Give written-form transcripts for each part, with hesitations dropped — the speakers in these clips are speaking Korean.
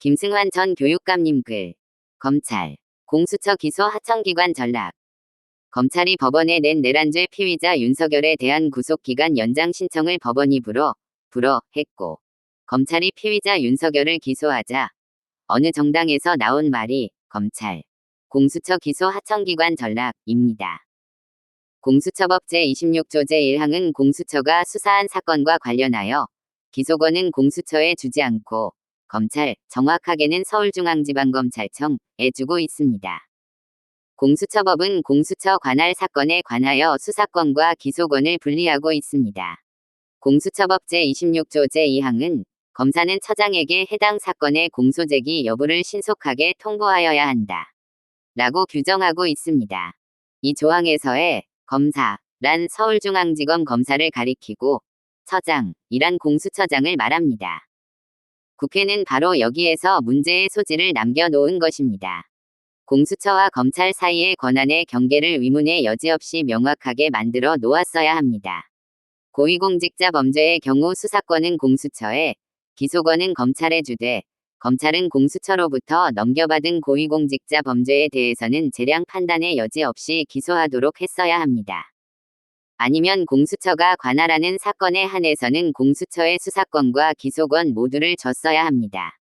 김승환 전 교육감님 글. 검찰. 공수처 기소 하청기관 전락. 검찰이 법원에 낸 내란죄 피의자 윤석열에 대한 구속기간 연장 신청을 법원이 불허했고, 검찰이 피의자 윤석열을 기소하자 어느 정당에서 나온 말이 검찰. 공수처 기소 하청기관 전락입니다. 공수처법 제26조 제1항은 공수처가 수사한 사건과 관련하여 기소권은 공수처에 주지 않고 검찰, 정확하게는 서울중앙지방검찰청에 주고 있습니다. 공수처법은 공수처 관할 사건에 관하여 수사권과 기소권을 분리하고 있습니다. 공수처법 제26조 제2항은 검사는 처장에게 해당 사건의 공소제기 여부를 신속하게 통보하여야 한다. 라고 규정하고 있습니다. 이 조항에서의 검사란 서울중앙지검 검사를 가리키고 처장이란 공수처장을 말합니다. 국회는 바로 여기에서 문제의 소지를 남겨놓은 것입니다. 공수처와 검찰 사이의 권한의 경계를 위문의 여지없이 명확하게 만들어 놓았어야 합니다. 고위공직자 범죄의 경우 수사권은 공수처에, 기소권은 검찰에 주되, 검찰은 공수처로부터 넘겨받은 고위공직자 범죄에 대해서는 재량 판단의 여지 없이 기소하도록 했어야 합니다. 아니면 공수처가 관할하는 사건에 한해서는 공수처의 수사권과 기소권 모두를 줬어야 합니다.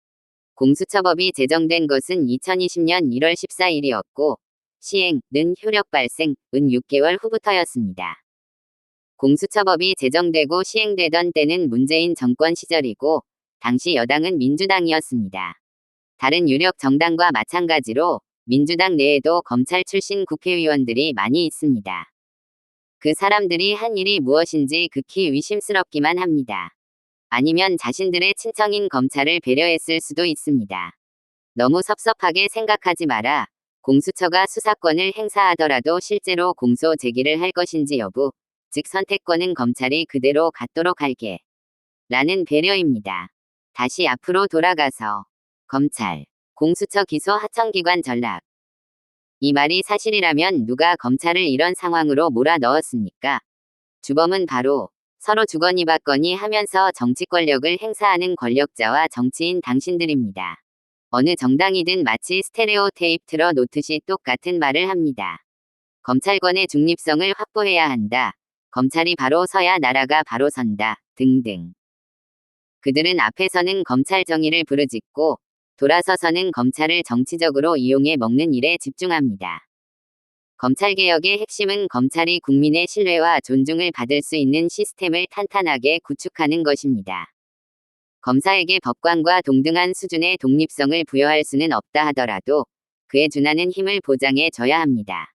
공수처법이 제정된 것은 2020년 1월 14일이었고 시행은 효력 발생은 6개월 후부터였습니다. 공수처법이 제정되고 시행되던 때는 문재인 정권 시절이고 당시 여당은 민주당이었습니다. 다른 유력 정당과 마찬가지로 민주당 내에도 검찰 출신 국회의원들이 많이 있습니다. 그 사람들이 한 일이 무엇인지 극히 의심스럽기만 합니다. 아니면 자신들의 친청인 검찰을 배려했을 수도 있습니다. 너무 섭섭하게 생각하지 마라. 공수처가 수사권을 행사하더라도 실제로 공소 제기를 할 것인지 여부, 즉 선택권은 검찰이 그대로 갖도록 할게. 라는 배려입니다. 다시 앞으로 돌아가서 검찰, 공수처 기소 하청기관 전락. 이 말이 사실이라면 누가 검찰을 이런 상황으로 몰아 넣었습니까? 주범은 바로 서로 주거니 받거니 하면서 정치 권력을 행사하는 권력자와 정치인 당신들입니다. 어느 정당이든 마치 스테레오 테이프 틀어 놓듯이 똑같은 말을 합니다. 검찰권의 중립성을 확보해야 한다. 검찰이 바로 서야 나라가 바로 선다. 등등. 그들은 앞에서는 검찰 정의를 부르짖고 돌아서서는 검찰을 정치적으로 이용해 먹는 일에 집중합니다. 검찰개혁의 핵심은 검찰이 국민의 신뢰와 존중을 받을 수 있는 시스템을 탄탄하게 구축하는 것입니다. 검사에게 법관과 동등한 수준의 독립성을 부여할 수는 없다 하더라도 그에 준하는 힘을 보장해 줘야 합니다.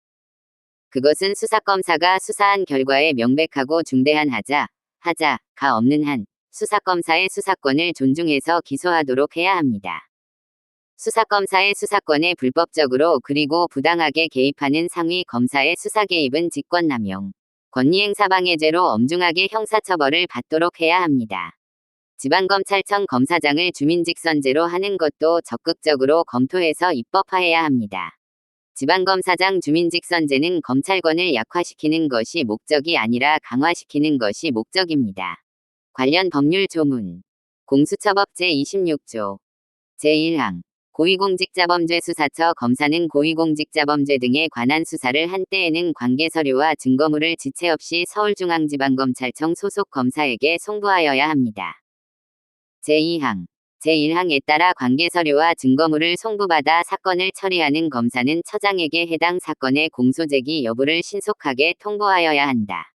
그것은 수사검사가 수사한 결과에 명백하고 중대한 하자가 없는 한 수사검사의 수사권을 존중해서 기소하도록 해야 합니다. 수사검사의 수사권에 불법적으로 그리고 부당하게 개입하는 상위 검사의 수사 개입은 직권남용, 권리행사방해죄로 엄중하게 형사처벌을 받도록 해야 합니다. 지방검찰청 검사장을 주민직선제로 하는 것도 적극적으로 검토해서 입법화해야 합니다. 지방검사장 주민직선제는 검찰권을 약화시키는 것이 목적이 아니라 강화시키는 것이 목적입니다. 관련 법률 조문. 공수처법 제26조 제1항 고위공직자범죄수사처 검사는 고위공직자범죄 등에 관한 수사를 한 때에는 관계서류와 증거물을 지체 없이 서울중앙지방검찰청 소속 검사에게 송부하여야 합니다. 제2항 제1항에 따라 관계서류와 증거물을 송부받아 사건을 처리하는 검사는 처장에게 해당 사건의 공소제기 여부를 신속하게 통보하여야 한다.